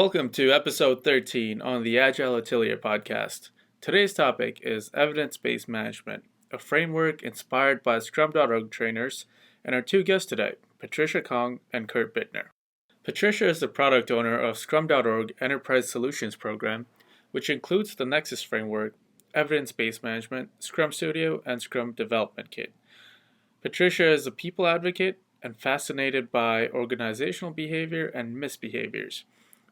Welcome to episode 13 on the Agile Atelier podcast. Today's topic is evidence-based management, a framework inspired by Scrum.org trainers, and our two guests today, Patricia Kong and Kurt Bittner. Patricia is the product owner of Scrum.org Enterprise Solutions Program, which includes the Nexus framework, evidence-based management, Scrum Studio, and Scrum Development Kit. Patricia is a people advocate and fascinated by organizational behavior and misbehaviors.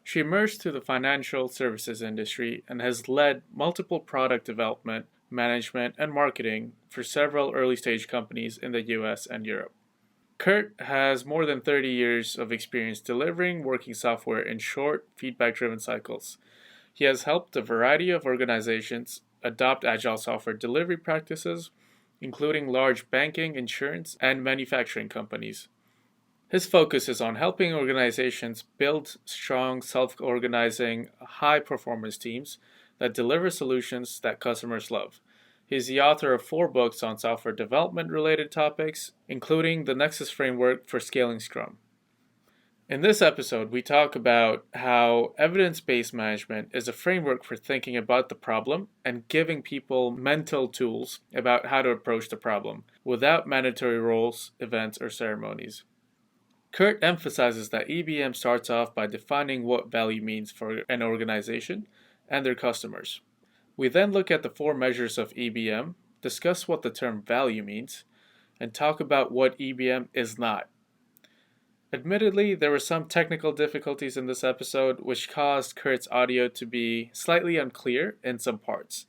She emerged through the financial services industry and has led multiple product development, management, and marketing for several early-stage companies in the US and Europe. Kurt has more than 30 years of experience delivering working software in short, feedback-driven cycles. He has helped a variety of organizations adopt agile software delivery practices, including large banking, insurance, and manufacturing companies. His focus is on helping organizations build strong, self-organizing, high-performance teams that deliver solutions that customers love. He's the author of 4 books on software development-related topics, including the Nexus framework for scaling Scrum. In this episode, we talk about how evidence-based management is a framework for thinking about the problem and giving people mental tools about how to approach the problem without mandatory roles, events, or ceremonies. Kurt emphasizes that EBM starts off by defining what value means for an organization and their customers. We then look at the 4 measures of EBM, discuss what the term value means, and talk about what EBM is not. Admittedly, there were some technical difficulties in this episode which caused Kurt's audio to be slightly unclear in some parts.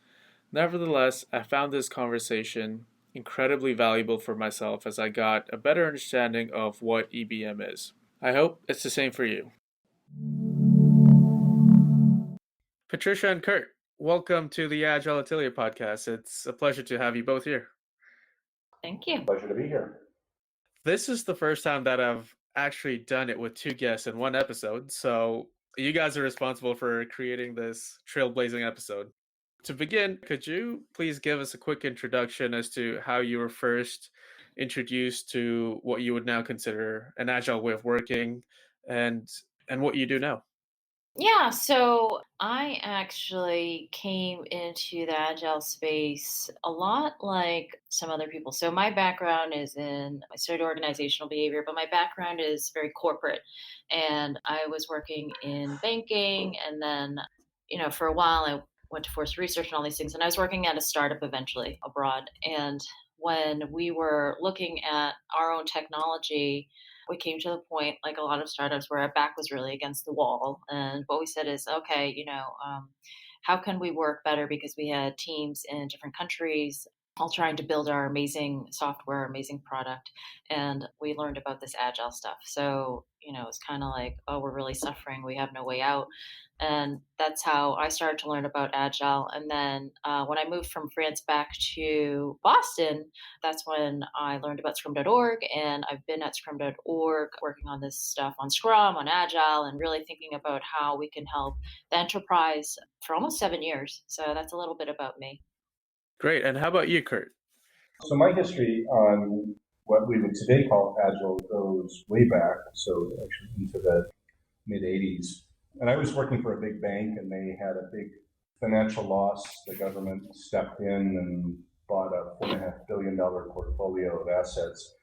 Nevertheless, I found this conversation incredibly valuable for myself as I got a better understanding of what EBM is. I hope it's the same for you. Patricia and Kurt, welcome to the Agile Atelier podcast. It's a pleasure to have you both here. Thank you. Pleasure to be here. This is the first time that I've actually done it with 2 guests in one episode, so you guys are responsible for creating this trailblazing episode. To begin, could you please give us a quick introduction as to how you were first introduced to what you would now consider an agile way of working and what you do now? Yeah, so I actually came into the agile space a lot like some other people. So my background is I studied organizational behavior, but my background is very corporate. And I was working in banking, and then, for a while I went to force research and all these things. And I was working at a startup eventually abroad. And when we were looking at our own technology, we came to the point, like a lot of startups, where our back was really against the wall. And what we said is, okay, how can we work better? Because we had teams in different countries all trying to build our amazing software, amazing product. And we learned about this agile stuff. So, it's kind of like, oh, we're really suffering. We have no way out. And that's how I started to learn about agile. And then when I moved from France back to Boston, that's when I learned about Scrum.org. And I've been at Scrum.org working on this stuff on Scrum, on Agile, and really thinking about how we can help the enterprise for almost 7 years. So that's a little bit about me. Great. And how about you, Kurt? So my history on what we would today call Agile goes way back, so actually into the mid-'80s. And I was working for a big bank, and they had a big financial loss. The government stepped in and bought a $4.5 billion portfolio of assets.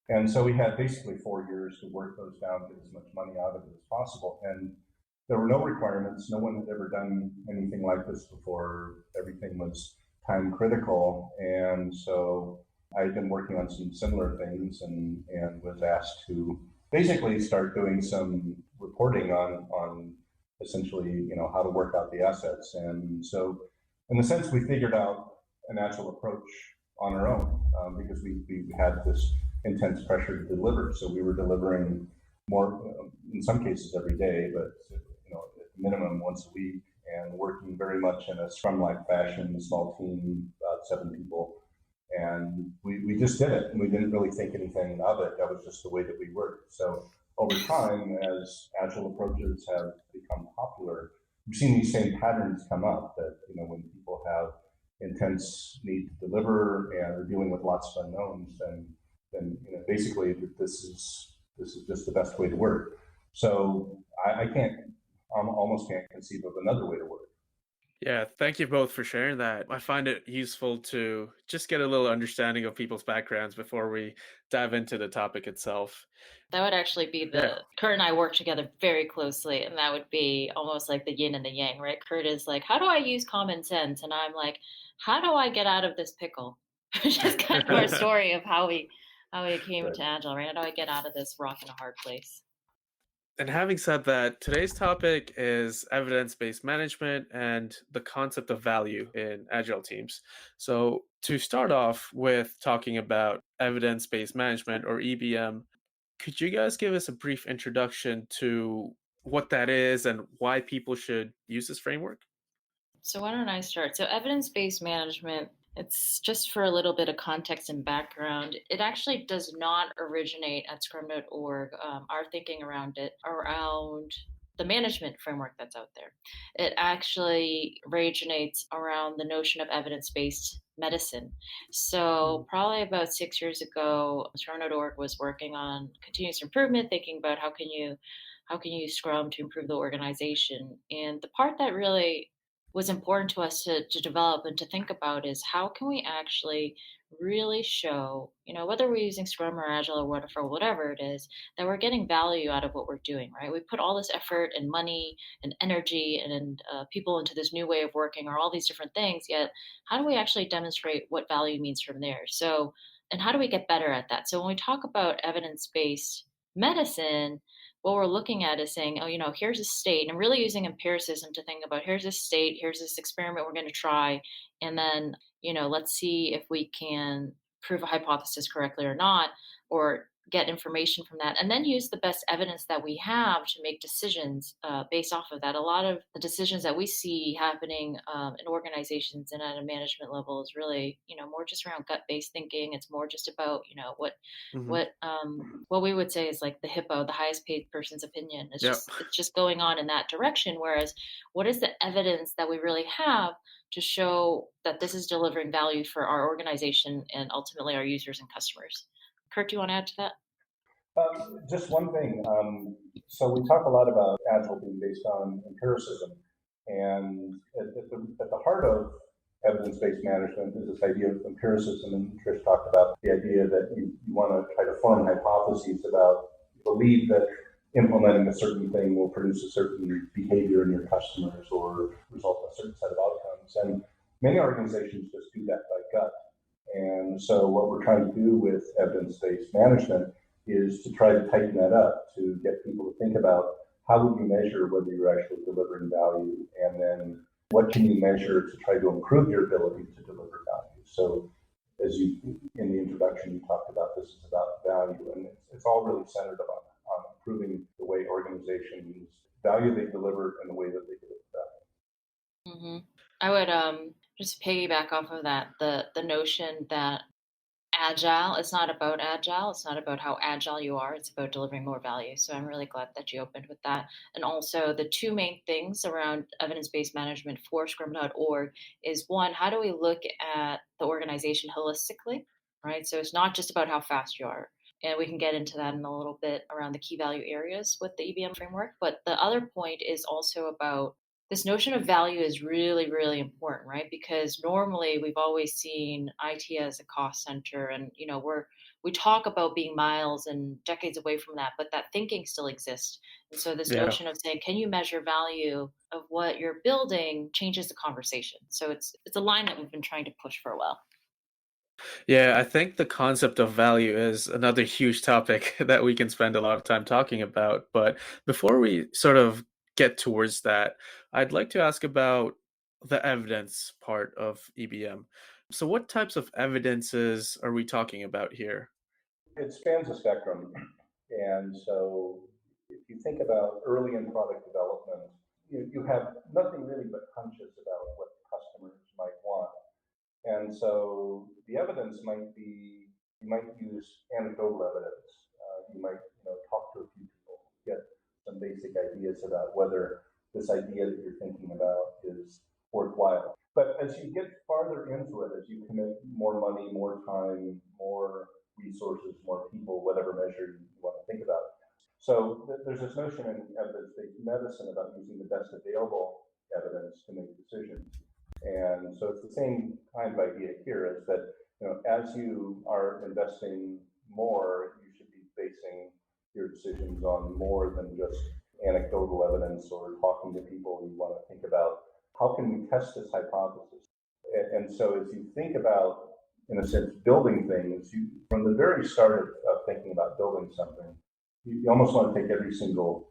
And so we had basically 4 years to work those down, get as much money out of it as possible. And there were no requirements. No one had ever done anything like this before. Everything was time critical. And so I had been working on some similar things and was asked to basically start doing some reporting on essentially, how to work out the assets. And so in a sense, we figured out an agile approach on our own because we had this intense pressure to deliver. So we were delivering more, in some cases every day, but at minimum once a week, and working very much in a Scrum-like fashion, a small team, about 7 people. And we just did it, and we didn't really think anything of it. That was just the way that we worked. So over time, as agile approaches have become popular, we've seen these same patterns come up that, when people have intense need to deliver and are dealing with lots of unknowns, then basically this is just the best way to work. So I can't almost can't conceive of another way to work. Yeah, thank you both for sharing that. I find it useful to just get a little understanding of people's backgrounds before we dive into the topic itself. That would actually be Yeah. Kurt and I work together very closely, and that would be almost like the yin and the yang, right? Kurt is like, how do I use common sense? And I'm like, how do I get out of this pickle? Which is kind of our story of how we came Right. to Agile, right? How do I get out of this rock in a hard place? And having said that, today's topic is evidence-based management and the concept of value in agile teams. So, to start off with talking about evidence-based management or EBM, could you guys give us a brief introduction to what that is and why people should use this framework? So why don't I start? So evidence-based management, it's just for a little bit of context and background. It actually does not originate at Scrum.org. Our thinking around the management framework that's out there. It actually originates around the notion of evidence-based medicine. So probably about 6 years ago, Scrum.org was working on continuous improvement, thinking about how can you use Scrum to improve the organization. And the part that really was important to us to develop and to think about is how can we actually really show, whether we're using Scrum or Agile or whatever it is, that we're getting value out of what we're doing, right? We put all this effort and money and energy and people into this new way of working or all these different things, yet how do we actually demonstrate what value means from there? So, and how do we get better at that? So when we talk about evidence-based medicine, what we're looking at is saying, oh, here's a state, and I'm really using empiricism to think about here's this state, here's this experiment we're going to try, and then, let's see if we can prove a hypothesis correctly or not, or get information from that, and then use the best evidence that we have to make decisions based off of that. A lot of the decisions that we see happening in organizations and at a management level is really, more just around gut-based thinking. It's more just about, Hmm. what we would say is like the hippo, the highest paid person's opinion. It's Yep. just going on in that direction. Whereas, what is the evidence that we really have to show that this is delivering value for our organization and ultimately our users and customers? Kurt, do you want to add to that? Just one thing. So we talk a lot about Agile being based on empiricism, and at the heart of evidence-based management is this idea of empiricism. And Trish talked about the idea that you want to try to form hypotheses about, believe that implementing a certain thing will produce a certain behavior in your customers or result in a certain set of outcomes. And many organizations just do that by gut. And so what we're trying to do with evidence-based management is to try to tighten that up, to get people to think about how would you measure whether you're actually delivering value, and then what can you measure to try to improve your ability to deliver value. So as you, in the introduction, you talked about this is about value, and it's all really centered on improving the way organizations value they deliver and the way that they deliver value. Mm-hmm. I would just piggyback off of that, the notion that Agile, it's not about Agile. It's not about how agile you are. It's about delivering more value. So I'm really glad that you opened with that. And also, the two main things around evidence based management for Scrum.org is one, how do we look at the organization holistically, right? So it's not just about how fast you are. And we can get into that in a little bit around the key value areas with the EBM framework. But the other point is also about this notion of value is really, really important, right? Because normally we've always seen IT as a cost center, and we talk about being miles and decades away from that, but that thinking still exists. And so this Yeah. notion of saying, can you measure value of what you're building changes the conversation. So it's a line that we've been trying to push for a while. Yeah, I think the concept of value is another huge topic that we can spend a lot of time talking about. But before we sort of get towards that, I'd like to ask about the evidence part of EBM. So, what types of evidences are we talking about here? It spans a spectrum. And so if you think about early in product development, you have nothing really but hunches about what customers might want. And so the evidence might be, you might use anecdotal evidence. You might talk to a few people, get some basic ideas about whether this idea that you're thinking about is worthwhile. But as you get farther into it, as you commit more money, more time, more resources, more people, whatever measure you want to think about, So there's this notion in evidence-based medicine about using the best available evidence to make decisions. And so it's the same kind of idea here, is that as you are investing more, you should be basing your decisions on more than just anecdotal evidence or talking to people. You want to think about, how can we test this hypothesis? And so as you think about, in a sense, building things, from the very start of thinking about building something, you almost want to take every single,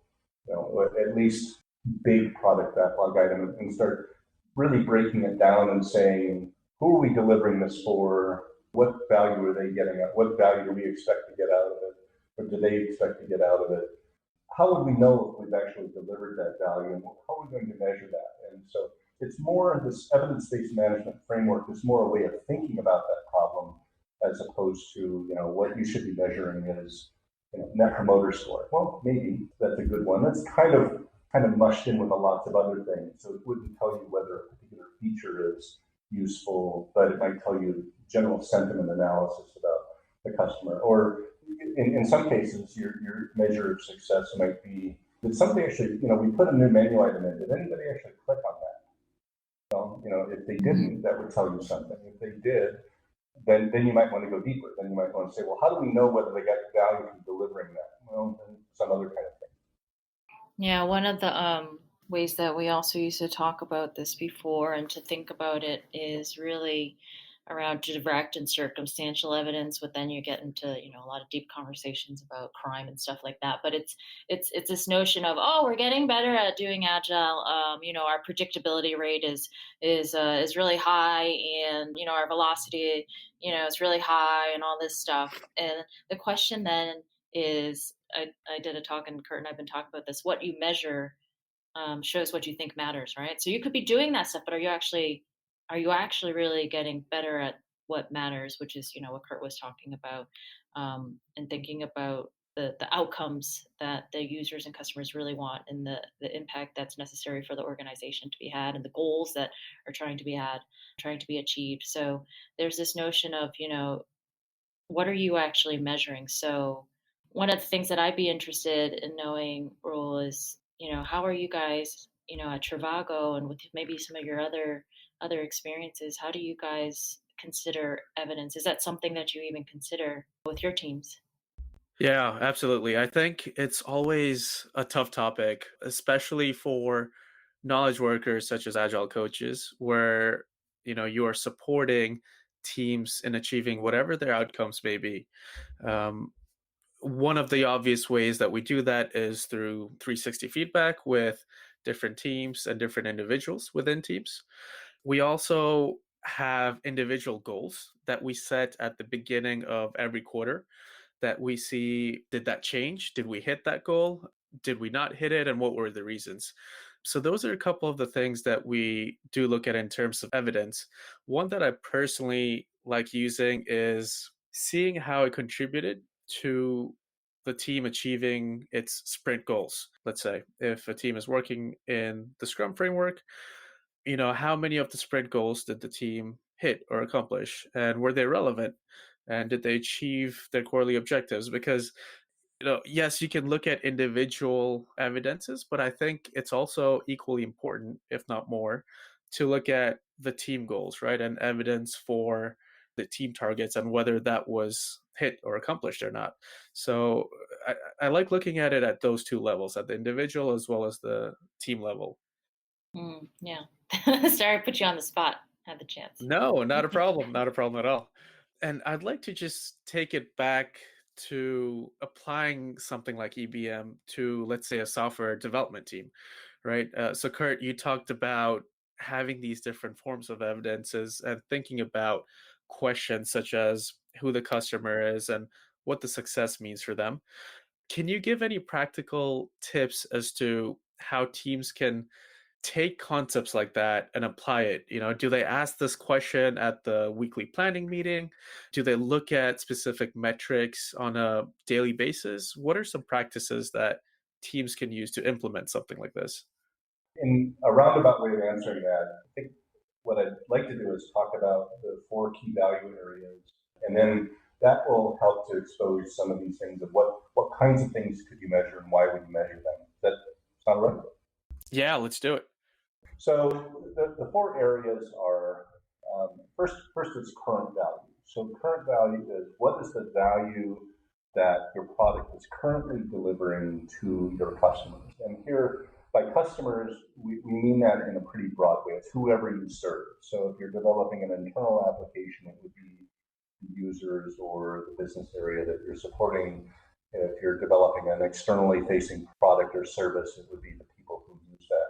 at least big product backlog item and start really breaking it down and saying, who are we delivering this for? What value are they getting at? What value do we expect to get out of it? Or do they expect to get out of it? How would we know if we've actually delivered that value? And how are we going to measure that? And so it's more, this evidence-based management framework is more a way of thinking about that problem, as opposed to, what you should be measuring is, net promoter score. Well, maybe that's a good one. That's kind of mushed in with lots of other things. So it wouldn't tell you whether a particular feature is useful, but it might tell you general sentiment analysis about the customer. Or in some cases, your measure of success might be, did somebody actually, we put a new menu item in, did anybody actually click on that? Well, if they didn't, that would tell you something. If they did, then you might want to go deeper. Then you might want to say, well, how do we know whether they got value from delivering that? Well, then some other kind of thing. Yeah, one of the ways that we also used to talk about this before and to think about it is really around direct and circumstantial evidence, but then you get into a lot of deep conversations about crime and stuff like that. But it's this notion of, oh, we're getting better at doing agile. Our predictability rate is really high, and our velocity is really high, and all this stuff. And the question then is, I did a talk, and Kurt and I've been talking about this. What you measure shows what you think matters, right? So you could be doing that stuff, but are you actually really getting better at what matters, which is what Kurt was talking about, and thinking about the outcomes that the users and customers really want, and the impact that's necessary for the organization to be had, and the goals that are trying to be achieved. So there's this notion of what are you actually measuring? So one of the things that I'd be interested in knowing, Rahul, is how are you guys at Trivago, and with maybe some of your other experiences, how do you guys consider evidence? Is that something that you even consider with your teams? Yeah, absolutely. I think it's always a tough topic, especially for knowledge workers such as agile coaches, where you are supporting teams in achieving whatever their outcomes may be. Um, One of the obvious ways that we do that is through 360 feedback with different teams and different individuals within teams. We also have individual goals that we set at the beginning of every quarter that we see, did that change? Did we hit that goal? Did we not hit it? And what were the reasons? So those are a couple of the things that we do look at in terms of evidence. One that I personally like using is seeing how it contributed to the team achieving its sprint goals. Let's say if a team is working in the Scrum framework, how many of the sprint goals did the team hit or accomplish, and were they relevant, and did they achieve their quarterly objectives? Because yes, you can look at individual evidences, but I think it's also equally important, if not more, to look at the team goals, right? And evidence for the team targets and whether that was hit or accomplished or not. So I like looking at it at those two levels, at the individual as well as the team level. Yeah. Sorry, I put you on the spot. Had the chance. No, not a problem. Not a problem at all. And I'd like to just take it back to applying something like EBM to, let's say, a software development team, right? So, Kurt, you talked about having these different forms of evidences and thinking about questions such as who the customer is and what the success means for them. Can you give any practical tips as to how teams can take concepts like that and apply it? Do they ask this question at the weekly planning meeting? Do they look at specific metrics on a daily basis? What are some practices that teams can use to implement something like this? In a roundabout way of answering that, I think what I'd like to do is talk about the 4 key value areas, and then that will help to expose some of these things of what kinds of things could you measure and why would you measure them. Does that sound right? Yeah, let's do it. So the four areas are, first is current value. So current value is what is the value that your product is currently delivering to your customers. And here, by customers, we mean that in a pretty broad way. It's whoever you serve. So if you're developing an internal application, it would be the users or the business area that you're supporting. If you're developing an externally facing product or service, it would be the people who use that.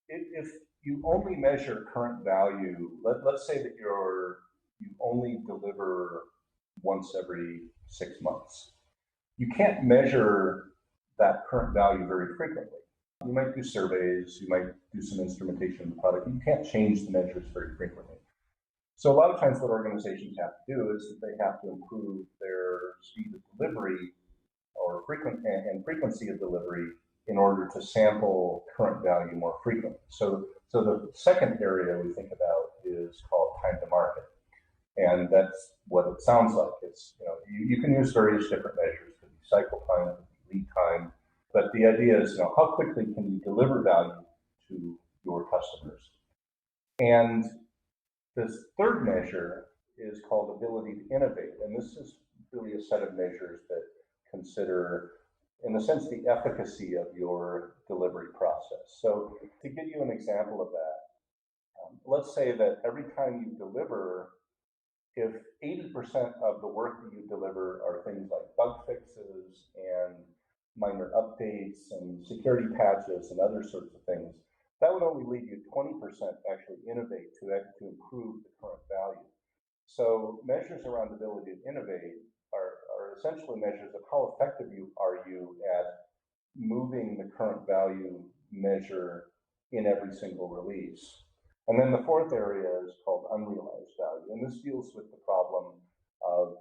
If you only measure current value, let's say that you only deliver once every 6 months. You can't measure that current value very frequently. You might do surveys, you might do some instrumentation of the product. You can't change the measures very frequently. So a lot of times what organizations have to do is that they have to improve their speed of delivery or frequency of delivery in order to sample current value more frequently. So the second area we think about is called time to market. And that's what it sounds like. It's, you can use various different measures. It could be cycle time, it could be lead time. But the idea is, how quickly can you deliver value to your customers? And this third measure is called ability to innovate. And this is really a set of measures that consider, in a sense, the efficacy of your delivery process. So to give you an example of that, let's say that every time you deliver, if 80% of the work that you deliver are things like bug fixes and minor updates and security patches and other sorts of things, that would only leave you 20% actually innovate to improve the current value. So measures around ability to innovate are essentially measures of how effective are you at moving the current value measure in every single release. And then the fourth area is called unrealized value. And this deals with the problem of,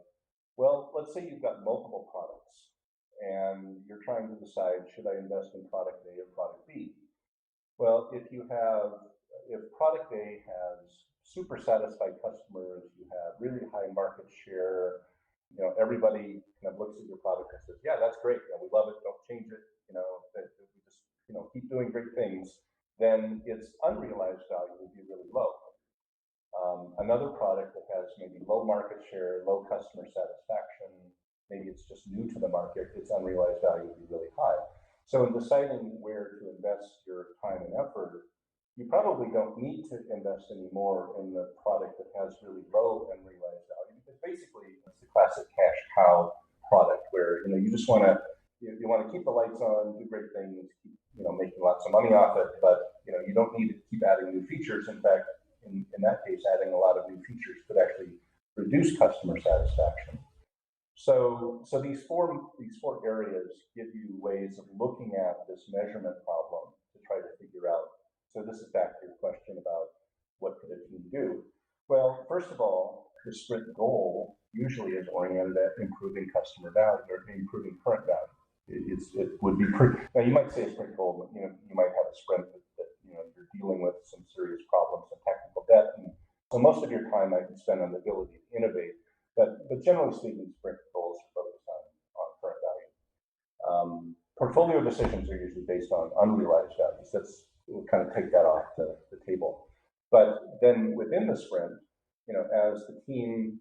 well, let's say you've got multiple products and you're trying to decide, should I invest in product A or product B? Well, if product A has super satisfied customers, you have really high market share, everybody kind of looks at your product and says, yeah, that's great. We love it. Don't change it. That we just, keep doing great things. Then its unrealized value would be really low. Another product that has maybe low market share, low customer satisfaction, maybe it's just new to the market, its unrealized value would be really high. So in deciding where to invest your time and effort, you probably don't need to invest any more in the product that has really low unrealized value, because basically it's the classic cash cow product where you just want to keep the lights on, do great things, keep making lots of money off it, but you don't need to keep adding new features. In fact, in that case, adding a lot of new features could actually reduce customer satisfaction. So these four areas give you ways of looking at this measurement problem to try to figure out. So this is back to your question about what could a team do. Well, first of all, the sprint goal usually is oriented at improving customer value or improving current value. It would be now you might say a sprint goal, but you might have a sprint that you're dealing with some serious problems and technical debt, and so most of your time might be spent on the ability to innovate. But generally speaking, sprint goals are focused on current value. Portfolio decisions are usually based on unrealized values. We'll kind of take that off the table. But then within the sprint, as the team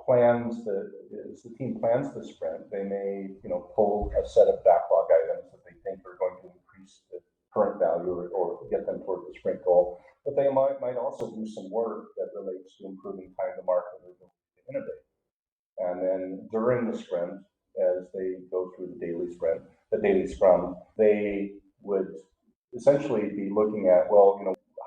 plans the sprint, they may pull a set of backlog items that they think are going to increase the current value or get them toward the sprint goal. But they might also do some work that relates to improving time to market or ability to innovate. And then during the sprint, as they go through the daily scrum, they would essentially be looking at, well,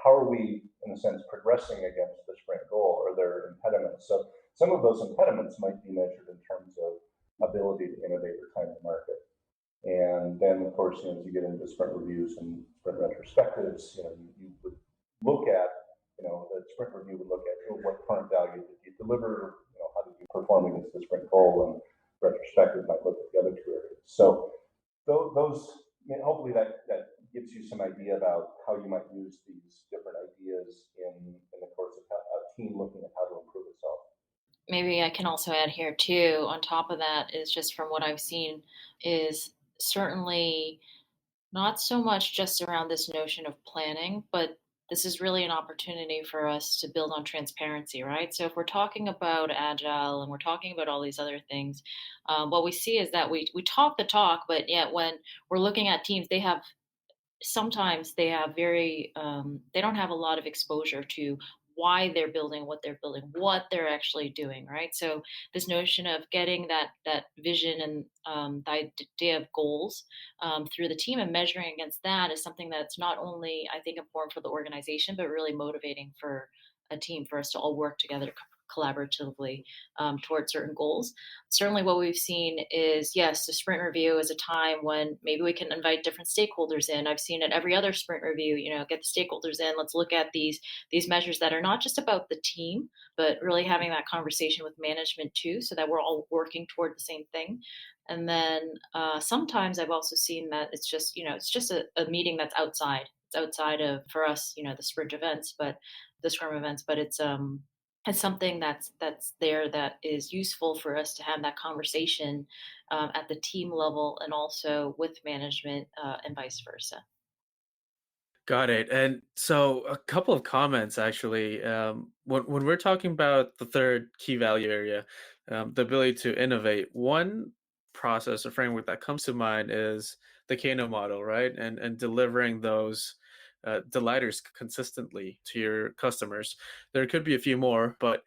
how are we, in a sense, progressing against the sprint goal? Are there impediments? So some of those impediments might be measured in terms of ability to innovate or time to market. And then, of course, as you get into sprint reviews and sprint retrospectives, you would look at, the sprint review would look at what current value did you deliver, how did you perform against the sprint goal, and retrospective might look at the other two areas. So those, hopefully that gives you some idea about how you might use these different ideas in the course of a team looking at how to improve itself. maybe I can also add here too, on top of that, is just from what I've seen, is certainly not so much just around this notion of planning, but this is really an opportunity for us to build on transparency, right? So if we're talking about agile and we're talking about all these other things, what we see is that we talk the talk, but yet when we're looking at teams, they have sometimes they have very they don't have a lot of exposure to why they're building, what they're actually doing, right? So this notion of getting that vision and the idea of goals through the team and measuring against that is something that's not only, I think, important for the organization, but really motivating for a team, for us to all work together collaboratively towards certain goals. Certainly what we've seen is, yes, the sprint review is a time when maybe we can invite different stakeholders in. I've seen it every other sprint review, get the stakeholders in, let's look at these measures that are not just about the team, but really having that conversation with management too, so that we're all working toward the same thing. And then sometimes I've also seen that it's just a meeting that's outside. It's outside of, for us, the sprint events, but the scrum events, but it's something that's there that is useful for us to have that conversation at the team level and also with management and vice versa. Got it. And so a couple of comments actually. When we're talking about the third key value area, the ability to innovate, one process or framework that comes to mind is the Kano model, right? And delivering those delighters consistently to your customers. There could be a few more, but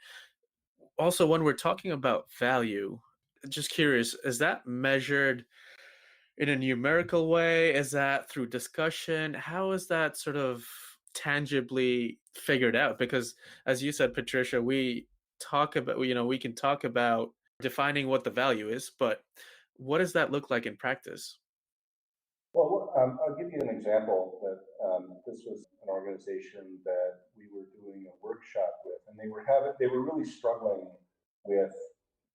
also when we're talking about value, just curious, is that measured in a numerical way? Is that through discussion? How is that sort of tangibly figured out? Because as you said, Patricia, we can talk about defining what the value is, but what does that look like in practice? Well, I'll give you an example that this was an organization that we were doing a workshop with, and they were really struggling with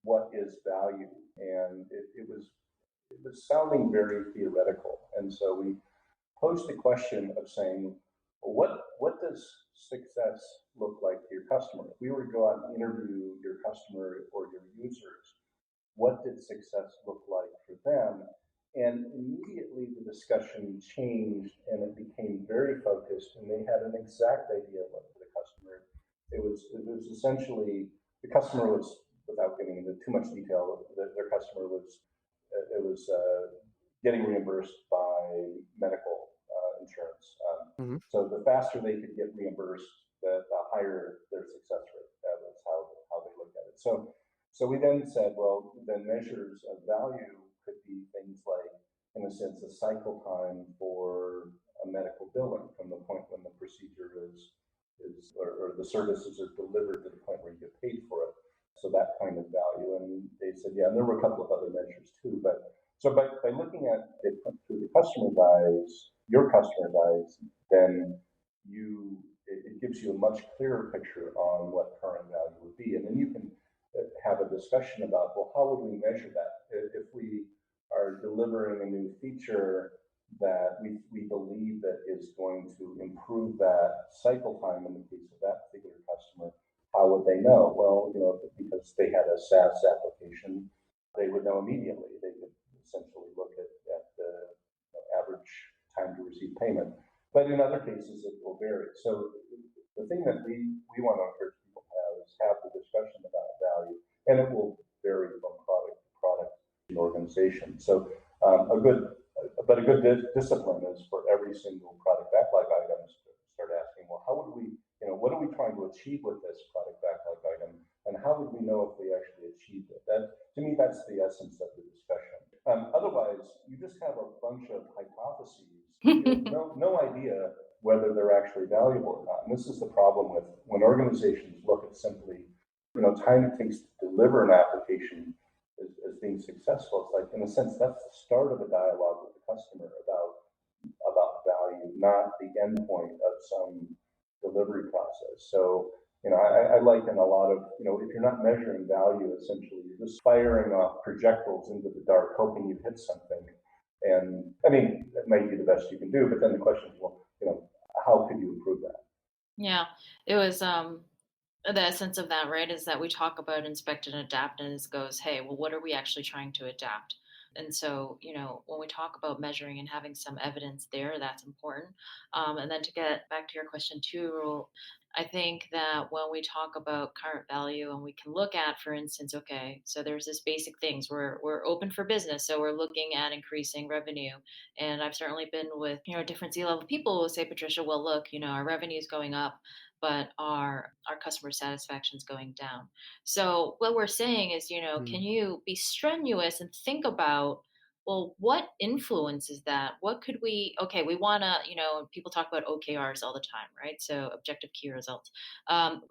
what is value, and it was sounding very theoretical, and so we posed the question of saying, well, what does success look like to your customer? If we were to go out and interview your customer or your users, what did success look like for them? And immediately the discussion changed and it became very focused, and they had an exact idea of what for the customer. It was essentially the customer was, without getting into too much detail, their customer was it was getting reimbursed by medical insurance. Hmm. So the faster they could get reimbursed, the higher their success rate. That was how they looked at it. So we then said, well, then measures of value could be things like, in a sense, a cycle time for a medical billing from the point when the procedure or the services are delivered to the point where you get paid for it. So that kind of value. And they said, yeah, and there were a couple of other measures too. But so by looking at it through the customer guys, your customer guys, then it gives you a much clearer picture on what current value would be. And then you can have a discussion about, well, how would we measure that? If we are delivering a new feature that we believe that is going to improve that cycle time in the case of that particular customer, how would they know? Well, because they had a SaaS application, they would know immediately. They could essentially look at the average time to receive payment. But in other cases, it will vary. So the thing that we want to encourage people to have is have the discussion about value, and it will vary from product to product and organization. So a good discipline is for every single product backlog item to start asking, well, how would we, what are we trying to achieve with this product backlog item, and how would we know if we actually achieved it? That, to me, that's the essence of the discussion. Otherwise, you just have a bunch of hypotheses. You have no idea whether they're actually valuable or not. And this is the problem with when organizations look at simply, time it takes to deliver an application as being successful. It's like, in a sense, that's the start of a dialogue with the customer about value, not the end point of some delivery process. So, I liken a lot of, if you're not measuring value, essentially, you're just firing off projectiles into the dark, hoping you hit something. And I mean, that might be the best you can do, but then the question is, well, how could you improve that? Yeah, it was The essence of that, right, is that we talk about inspect and adapt, and it goes, hey, well, what are we actually trying to adapt? And so, when we talk about measuring and having some evidence there, that's important. And then to get back to your question too, Rule, I think that when we talk about current value and we can look at, for instance, okay, so there's this basic things. We're open for business, so we're looking at increasing revenue. And I've certainly been with, different C-level people who say, Patricia, well, look, our revenue is going up, but our customer satisfaction is going down. So what we're saying is, can you be strenuous and think about, well, what influences that? What could we want to, people talk about OKRs all the time, right? So objective key results.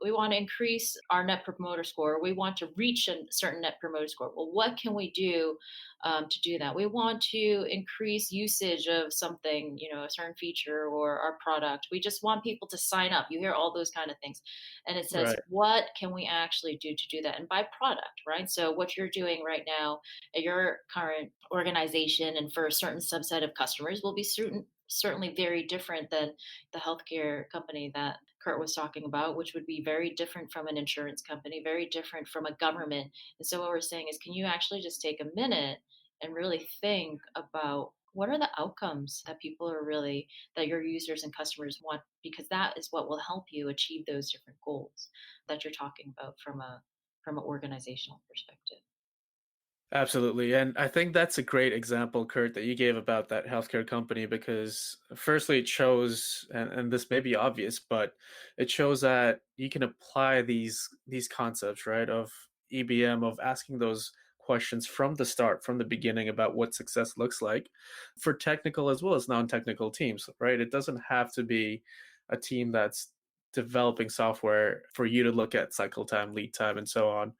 We want to increase our net promoter score. We want to reach a certain net promoter score. Well, what can we do to do that? We want to increase usage of something, a certain feature or our product. We just want people to sign up. You hear all those kind of things. And it says, Right. what can we actually do to do that? And by product, right? So what you're doing right now at your current organization and for a certain subset of customers will be certainly very different than the healthcare company that Kurt was talking about, which would be very different from an insurance company, very different from a government. And so what we're saying is, can you actually just take a minute and really think about what are the outcomes that that your users and customers want, because that is what will help you achieve those different goals that you're talking about from an organizational perspective. Absolutely. And I think that's a great example, Kurt, that you gave about that healthcare company, because firstly, it shows, and this may be obvious, but it shows that you can apply these concepts, right, of EBM, of asking those questions from the start, from the beginning about what success looks like for technical as well as non-technical teams, right? It doesn't have to be a team that's developing software for you to look at cycle time, lead time, and so on.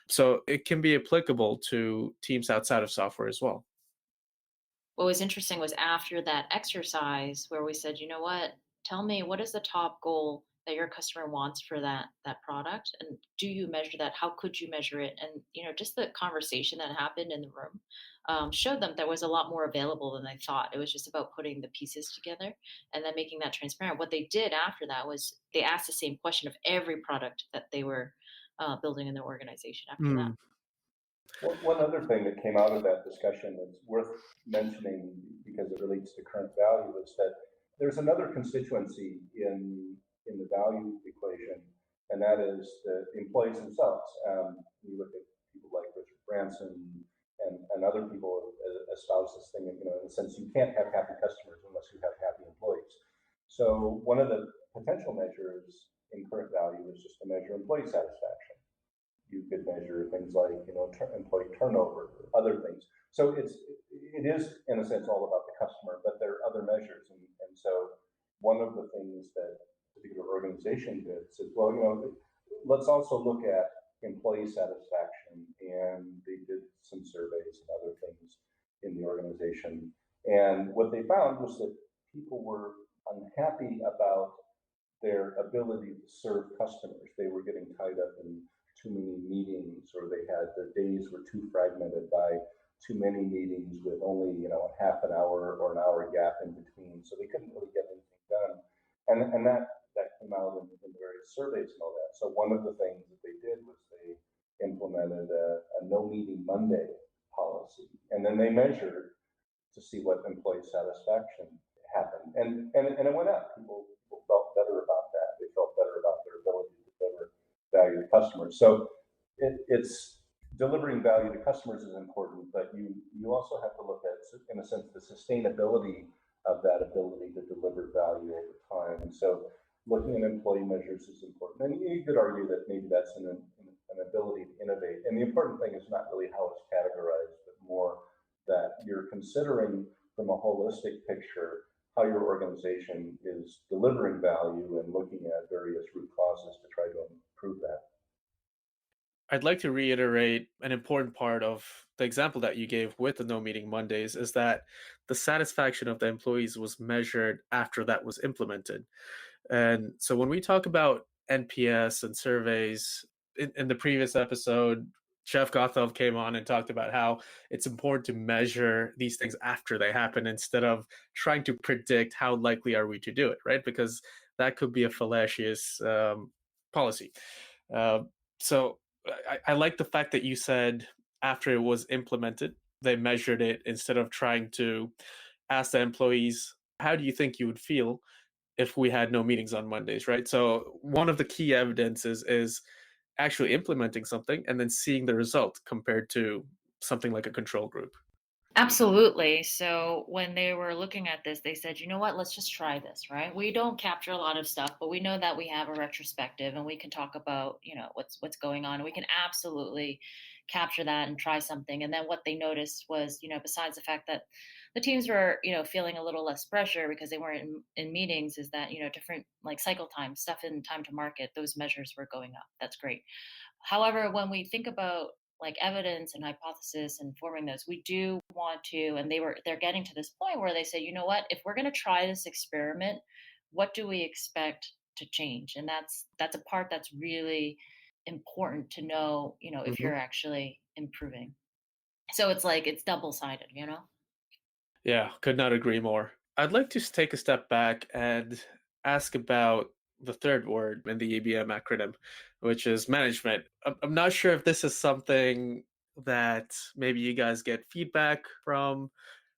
So it can be applicable to teams outside of software as well. What was interesting was after that exercise where we said, you know what, tell me, what is the top goal that your customer wants for that product, and do you measure that? How could you measure it? And just the conversation that happened in the room showed them there was a lot more available than they thought. It was just about putting the pieces together and then making that transparent. What they did after that was they asked the same question of every product that they were building in their organization after that. One other thing that came out of that discussion that's worth mentioning because it relates to current value is that there's another constituency in the value equation, and that is the employees themselves. You look at people like Richard Branson and other people espouse this thing, in the sense you can't have happy customers unless you have happy employees. So one of the potential measures in current value is just to measure employee satisfaction. You could measure things like employee turnover, other things. So it is in a sense all about the customer, but there are other measures, and so one of the things that a particular organization did said, well, let's also look at employee satisfaction, and they did some surveys and other things in the organization, and what they found was that people were unhappy about their ability to serve customers. They were getting tied up in too many meetings, or their days were too fragmented by too many meetings with only a half an hour or an hour gap in between, so they couldn't really get anything done. And that came out in the various surveys and all that. So one of the things that they did was they implemented a no meeting Monday policy, and then they measured to see what employee satisfaction happened, and it went up. People felt better about that. They felt better about their ability to deliver value to customers. So it's delivering value to customers is important, but you also have to look at, in a sense, the sustainability of that ability to deliver value over time. And so looking at employee measures is important. And you could argue that maybe that's an ability to innovate. And the important thing is not really how it's categorized, but more that you're considering from a holistic picture how your organization is delivering value and looking at various root causes to try to improve that. I'd like to reiterate an important part of the example that you gave with the No Meeting Mondays is that the satisfaction of the employees was measured after that was implemented. And so when we talk about NPS and surveys, in the previous episode, Jeff Gotthelf came on and talked about how it's important to measure these things after they happen instead of trying to predict how likely are we to do it, right? Because that could be a fallacious policy. Uh, so I like the fact that you said after it was implemented, they measured it instead of trying to ask the employees, how do you think you would feel if we had no meetings on Mondays, right? So one of the key evidences is actually implementing something and then seeing the result compared to something like a control group. Absolutely. So when they were looking at this, they said, you know what, let's just try this, right? We don't capture a lot of stuff, but we know that we have a retrospective and we can talk about, what's going on. We can absolutely capture that and try something. And then what they noticed was, besides the fact that the teams were, feeling a little less pressure because they weren't in meetings, is that, different like cycle time, stuff in time to market, those measures were going up. That's great. However, when we think about like evidence and hypothesis and forming those, we do want to, and they're getting to this point where they say, you know what, if we're going to try this experiment, what do we expect to change? And that's a part that's really important to know, if Mhm. you're actually improving. So it's like it's double-sided. Yeah, could not agree more. I'd like to take a step back and ask about the third word in the EBM acronym, which is management. I'm not sure if this is something that maybe you guys get feedback from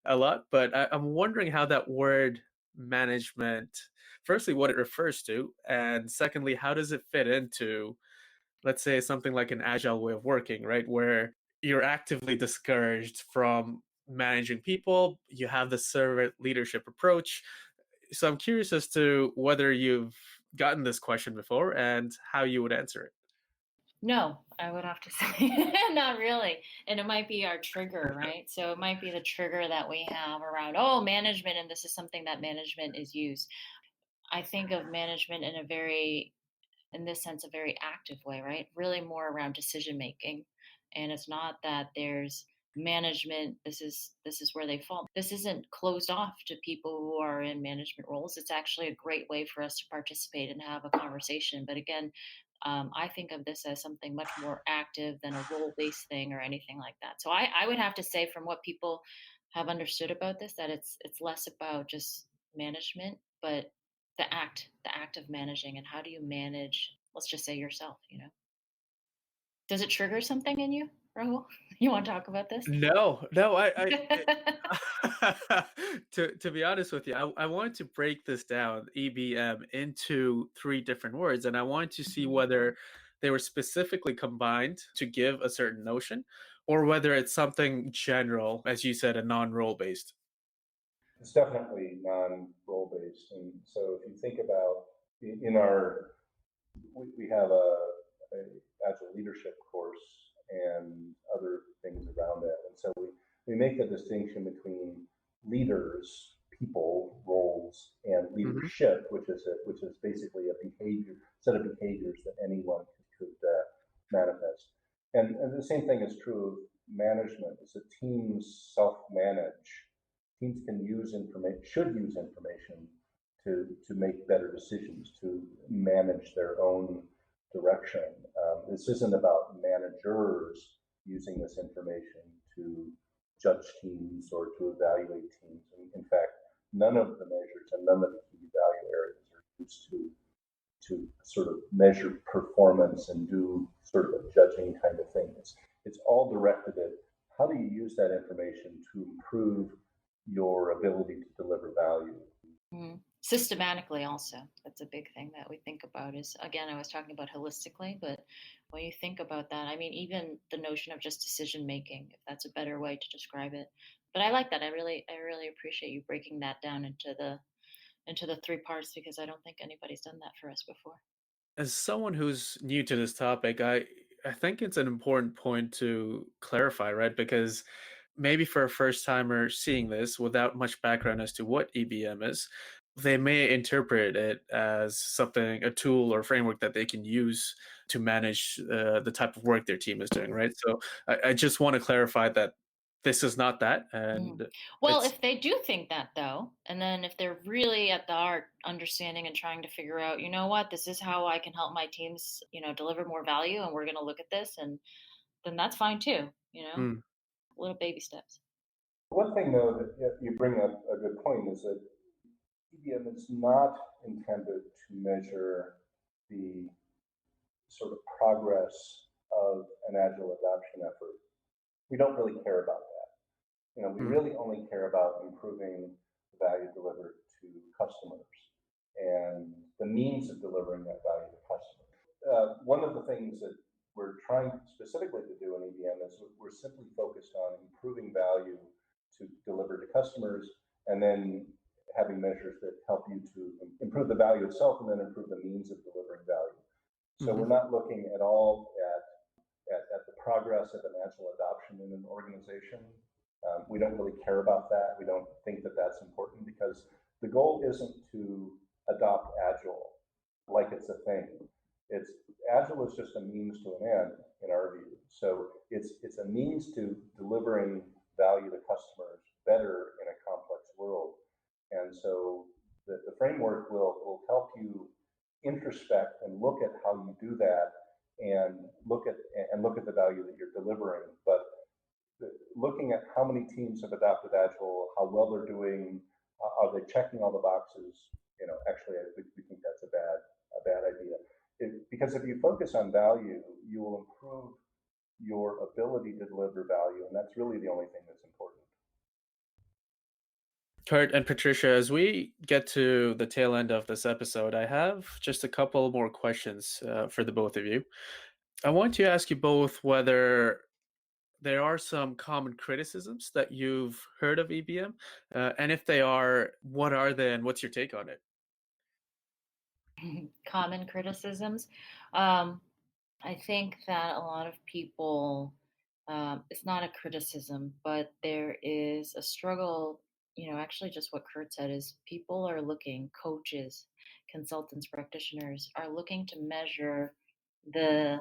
a lot, but I'm wondering how that word management, firstly, what it refers to, and secondly, how does it fit into, let's say, something like an agile way of working, right? Where you're actively discouraged from managing people, you have the servant leadership approach. So I'm curious as to whether you've gotten this question before and how you would answer it. No, I would have to say not really. And it might be our trigger, right? So it might be the trigger that we have around, oh, management, and this is something that management is used. I think of management in this sense, a very active way, right? Really more around decision making. And it's not that there's management, this is where they fall. This isn't closed off to people who are in management roles. It's actually a great way for us to participate and have a conversation. But again, I think of this as something much more active than a role based thing or anything like that. So I would have to say, from what people have understood about this, that it's less about just management, but the act of managing, and how do you manage, let's just say, yourself. Does it trigger something in you, Rahul? You want to talk about this? No, no, to be honest with you, I wanted to break this down, EBM, into three different words, and I wanted to see Mhm. whether they were specifically combined to give a certain notion, or whether it's something general, as you said, a non-role based. It's definitely non-role based, and so if you think about in our, we have a agile leadership course and other things around that, and so we make the distinction between leaders, people, roles, and Hmm. leadership, which is basically a set of behaviors that anyone could manifest. And the same thing is true of management. Is that teams self-manage. Teams can use information, should use information to make better decisions, to manage their own direction. This isn't about managers using this information to judge teams or to evaluate teams. In fact, none of the measures and none of the key value areas are used to sort of measure performance and do sort of a judging kind of thing. It's all directed at how do you use that information to improve your ability to deliver value. Systematically, also, that's a big thing that we think about. Is, again, I was talking about holistically, but when you think about that, I mean, even the notion of just decision making, if that's a better way to describe it. But I like that. I really appreciate you breaking that down into the three parts, because I don't think anybody's done that for us before. As someone who's new to this topic, I think it's an important point to clarify, right? Because maybe for a first timer seeing this without much background as to what EBM is, they may interpret it as something, a tool or framework that they can use to manage the type of work their team is doing, right? So I just want to clarify that this is not that, Mm. and Well, it's if they do think that, though, and then if they're really at the heart understanding and trying to figure out, you know what, this is how I can help my teams, deliver more value, and we're going to look at this, and then that's fine too. mm, Little baby steps. One thing, though, that you bring up a good point is that EBM is not intended to measure the sort of progress of an Agile adoption effort, we don't really care about that. We really only care about improving the value delivered to customers and the means of delivering that value to customers. One of the things that we're trying specifically to do in EBM is we're simply focused on improving value to deliver to customers, and then having measures that help you to improve the value itself and then improve the means of delivering value. So we're not looking at all at the progress of an Agile adoption in an organization. We don't really care about that. We don't think that that's important because the goal isn't to adopt Agile like it's a thing. Agile is just a means to an end in our view. So it's a means to delivering value to customers better in a complex world. And so the framework will help you introspect and look at how you do that and look at the value that you're delivering. But looking at how many teams have adopted Agile, how well they're doing, are they checking all the boxes? Actually, we think that's a bad idea. Because if you focus on value, you will improve your ability to deliver value, and that's really the only thing that's important. Kurt and Patricia, as we get to the tail end of this episode, I have just a couple more questions for the both of you. I want to ask you both whether there are some common criticisms that you've heard of EBM, and if they are, what are they and what's your take on it? Common criticisms. I think that a lot of people, it's not a criticism, but there is a struggle. Actually, just what Kurt said is people are looking, coaches, consultants, practitioners are looking to measure the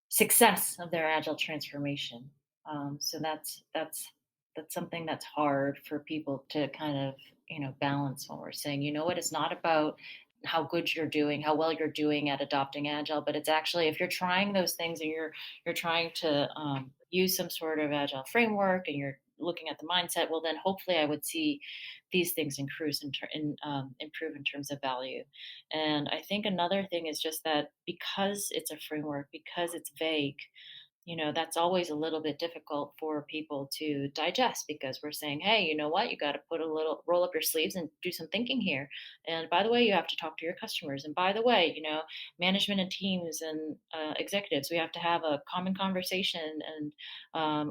success of their agile transformation. So that's something that's hard for people to kind of balance when we're saying, it's not about how good you're doing, how well you're doing at adopting agile, but it's actually if you're trying those things and you're trying to use some sort of agile framework and you're looking at the mindset, well then hopefully I would see these things improve in terms of value. And I think another thing is just that because it's a framework, because it's vague, that's always a little bit difficult for people to digest because we're saying, hey, you know what, you got to roll up your sleeves and do some thinking here. And by the way, you have to talk to your customers. And by the way, management and teams and executives, we have to have a common conversation and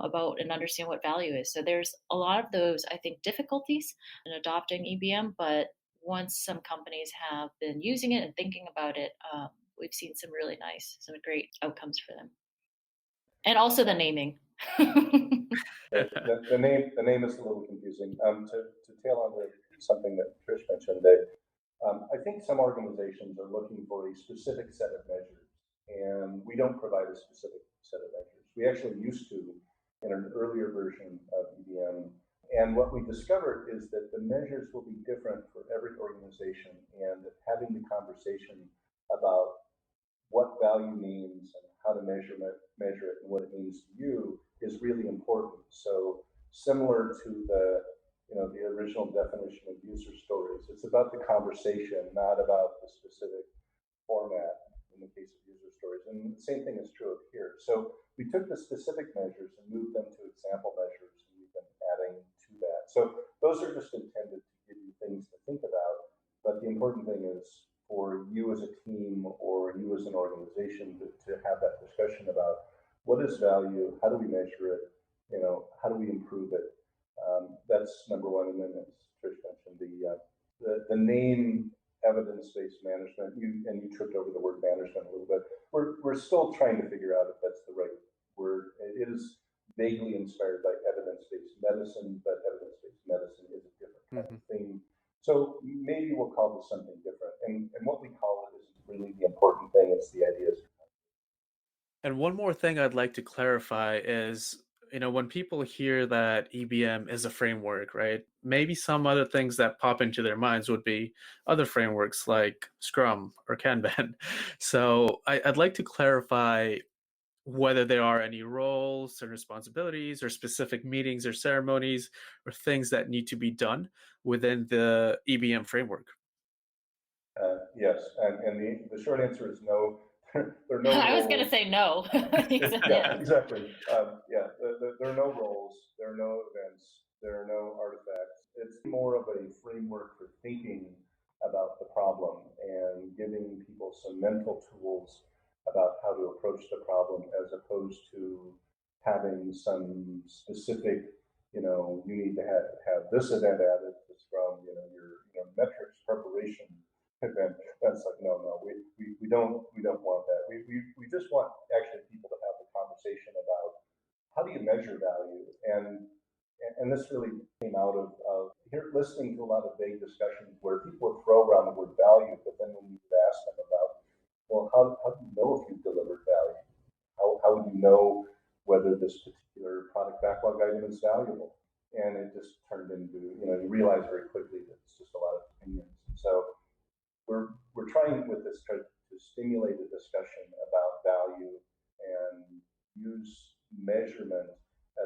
about and understand what value is. So there's a lot of those, I think, difficulties in adopting EBM. But once some companies have been using it and thinking about it, we've seen some great outcomes for them. And also the naming. the name is a little confusing. To tail on something that Trish mentioned, that I think some organizations are looking for a specific set of measures, and we don't provide a specific set of measures. We actually used to in an earlier version of EBM, and what we discovered is that the measures will be different for every organization, and that having the conversation about what value means and how to measure it and what it means to you is really important. So similar to the original definition of user stories, it's about the conversation, not about the specific format in the case of user stories. And the same thing is true of here. So we took the specific measures and moved them to example measures, and we've been adding to that. So those are just intended to give you things to think about. But the important thing is for you as a team or you as an organization to have that discussion about what is value, how do we measure it, how do we improve it. That's number one. And then as Trish mentioned, the name evidence-based management, you tripped over the word management a little bit. We're still trying to figure out if that's the right word. It is vaguely inspired by evidence-based medicine, but evidence-based medicine is a different kind of thing. So maybe we'll call this something different. And what we call it is really the important thing. It's the ideas. And one more thing I'd like to clarify is, when people hear that EBM is a framework, right? Maybe some other things that pop into their minds would be other frameworks like Scrum or Kanban. So I'd like to clarify whether there are any roles and responsibilities or specific meetings or ceremonies or things that need to be done within the EBM framework. Yes, and the short answer is no. there are no I was going to roles. say no. Yeah, exactly. There are no roles, there are no events, there are no artifacts. It's more of a framework for thinking about the problem and giving people some mental tools about how to approach the problem, as opposed to having some specific, you need to have this event added to Scrum, your metrics preparation event. That's like, no, we don't want that. We just want actually people to have the conversation about how do you measure value, and this really came out of here listening to a lot of vague discussions where people would throw around the word value, but then when you would ask them about, well, how do you know if you've delivered value? How would you know whether this particular product backlog item is valuable? And it just turned into, you realize very quickly that it's just a lot of opinions. So we're trying with this to stimulate a discussion about value and use measurement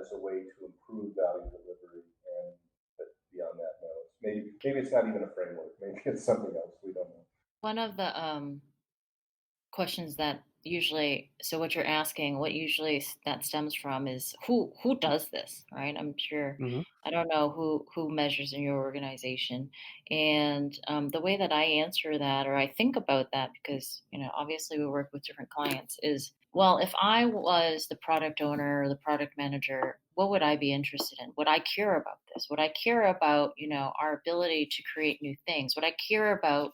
as a way to improve value delivery. And but beyond that, no, maybe it's not even a framework. Maybe it's something else. We don't know. One of the questions that usually, so what you're asking, what usually that stems from is who does this, right? I'm sure, Hmm. I don't know who measures in your organization. And the way that I answer that, or I think about that, because obviously we work with different clients, is, well, if I was the product owner or the product manager, what would I be interested in? Would I care about this? Would I care about our ability to create new things? Would I care about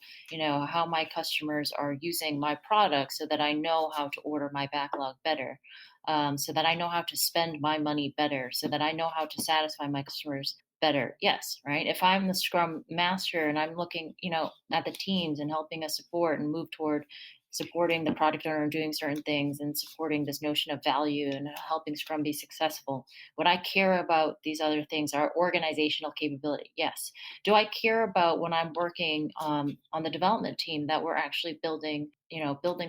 how my customers are using my product, so that I know how to order my backlog better, so that I know how to spend my money better, so that I know how to satisfy my customers better? Yes, right. If I'm the Scrum master and I'm looking, at the teams and helping us support and move toward supporting the product owner and doing certain things and supporting this notion of value and helping Scrum be successful, would I care about these other things, our organizational capability? Yes. Do I care about when I'm working on the development team that we're actually building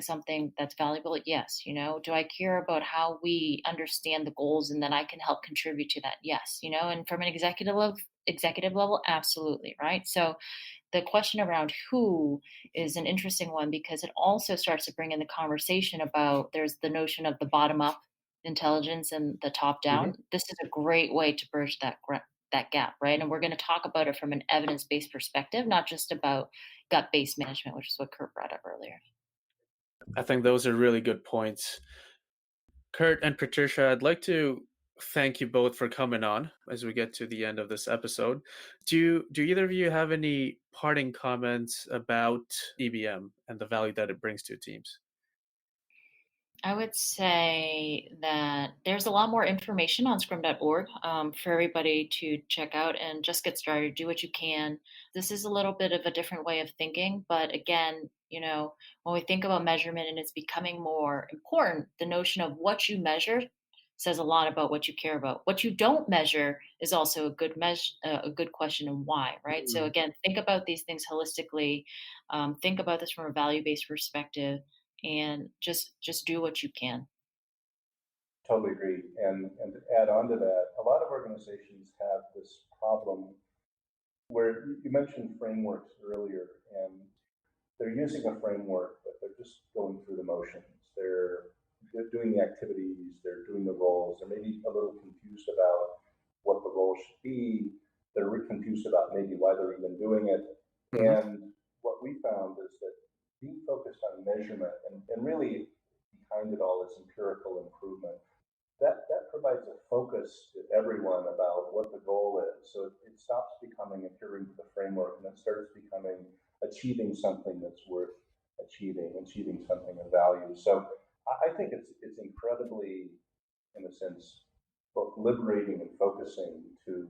something that's valuable? Yes. Do I care about how we understand the goals and that I can help contribute to that? Yes. And from an executive level, absolutely. Right. So the question around who is an interesting one, because it also starts to bring in the conversation about, there's the notion of the bottom up intelligence and the top down. Mm-hmm. This is a great way to bridge that gap, right? And we're going to talk about it from an evidence-based perspective, not just about gut-based management, which is what Kurt brought up earlier. I think those are really good points. Kurt and Patricia, I'd like to thank you both for coming on as we get to the end of this episode. Do either of you have any parting comments about EBM and the value that it brings to teams? I would say that there's a lot more information on Scrum.org for everybody to check out and just get started. Do what you can. This is a little bit of a different way of thinking, but again, when we think about measurement and it's becoming more important, the notion of what you measure says a lot about what you care about. What you don't measure is also a good question, and why, right? So Mm. again, think about these things holistically. Think about this from a value-based perspective, and just do what you can. Totally agree. And to add on to that, a lot of organizations have this problem where you mentioned frameworks earlier, and they're using a framework, but they're just going through the motions. They're doing the activities, they're doing the roles, they're maybe a little confused about what the role should be. They're confused about maybe why they're even doing it. Hmm. And what we found is that being focused on measurement, and really behind it all is empirical improvement, that provides a focus to everyone about what the goal is. So it stops becoming adhering to the framework, and it starts becoming achieving something that's worth achieving something of value. So I think it's incredibly, in a sense, both liberating and focusing to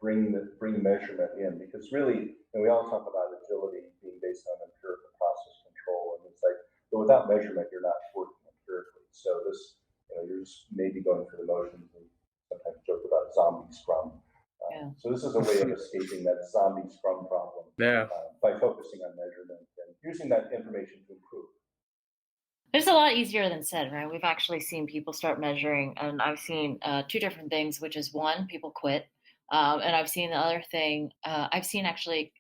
bring measurement in, because really, and we all talk about agility being based on empirical process control, and it's like, but without measurement, you're not working empirically. So this, you're just maybe going through the motions, and sometimes joke about zombie scrum. Yeah. So this is a way of escaping that zombie scrum problem Yeah. by focusing on measurement and using that information to improve. It's a lot easier than said, right? We've actually seen people start measuring, and I've seen two different things, which is one, people quit. And I've seen the other thing, I've seen actually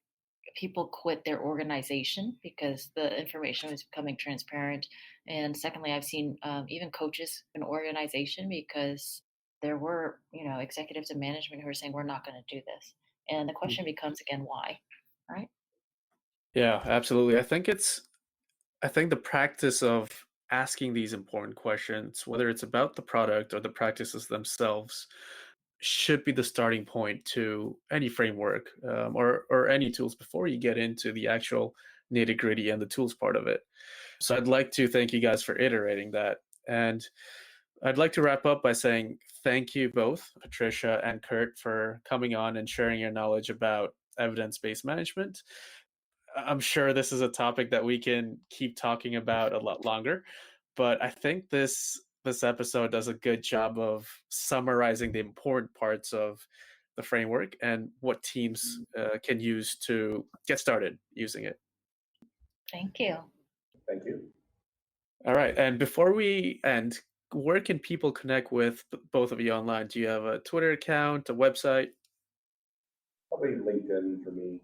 people quit their organization because the information was becoming transparent. And secondly, I've seen even coaches in organization because there were, executives and management who are saying, we're not going to do this. And the question becomes again, why? Right? Yeah, absolutely. I think the practice of asking these important questions, whether it's about the product or the practices themselves, should be the starting point to any framework, or any tools before you get into the actual nitty gritty and the tools part of it. So I'd like to thank you guys for iterating that. And I'd like to wrap up by saying thank you both, Patricia and Kurt, for coming on and sharing your knowledge about evidence based management. I'm sure this is a topic that we can keep talking about a lot longer, but I think this episode does a good job of summarizing the important parts of the framework and what teams can use to get started using it. Thank you. Thank you. All right, and before we end, where can people connect with both of you online? Do you have a Twitter account, a website? Probably LinkedIn for me.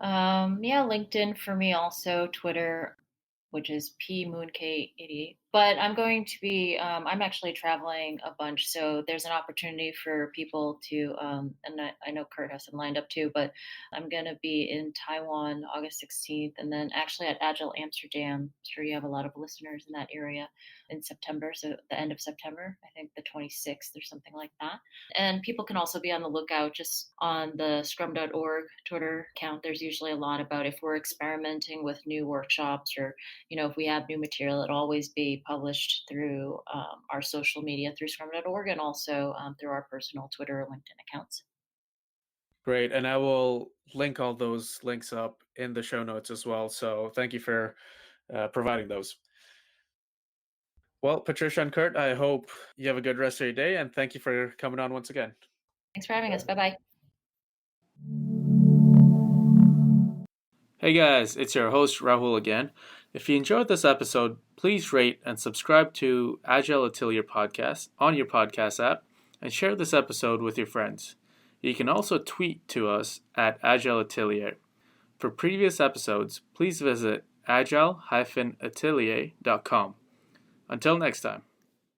Yeah, LinkedIn for me also, Twitter, which is PMoonK88. But I'm going to be, I'm actually traveling a bunch. So there's an opportunity for people to, and I know Kurt has some lined up too, but I'm going to be in Taiwan August 16th. And then actually at Agile Amsterdam, I'm sure you have a lot of listeners in that area, in September. So the end of September, I think the 26th or something like that. And people can also be on the lookout just on the Scrum.org Twitter account. There's usually a lot about if we're experimenting with new workshops or if we have new material, it'll always be published through our social media through Scrum.org and also through our personal Twitter or LinkedIn accounts. Great, and I will link all those links up in the show notes as well. So thank you for providing those. Well, Patricia and Kurt, I hope you have a good rest of your day, and thank you for coming on once again. Thanks for having us. Bye-bye. Hey guys, it's your host Rahul again. If you enjoyed this episode, please rate and subscribe to Agile Atelier podcast on your podcast app and share this episode with your friends. You can also tweet to us at Agile Atelier. For previous episodes, please visit agile-atelier.com. Until next time.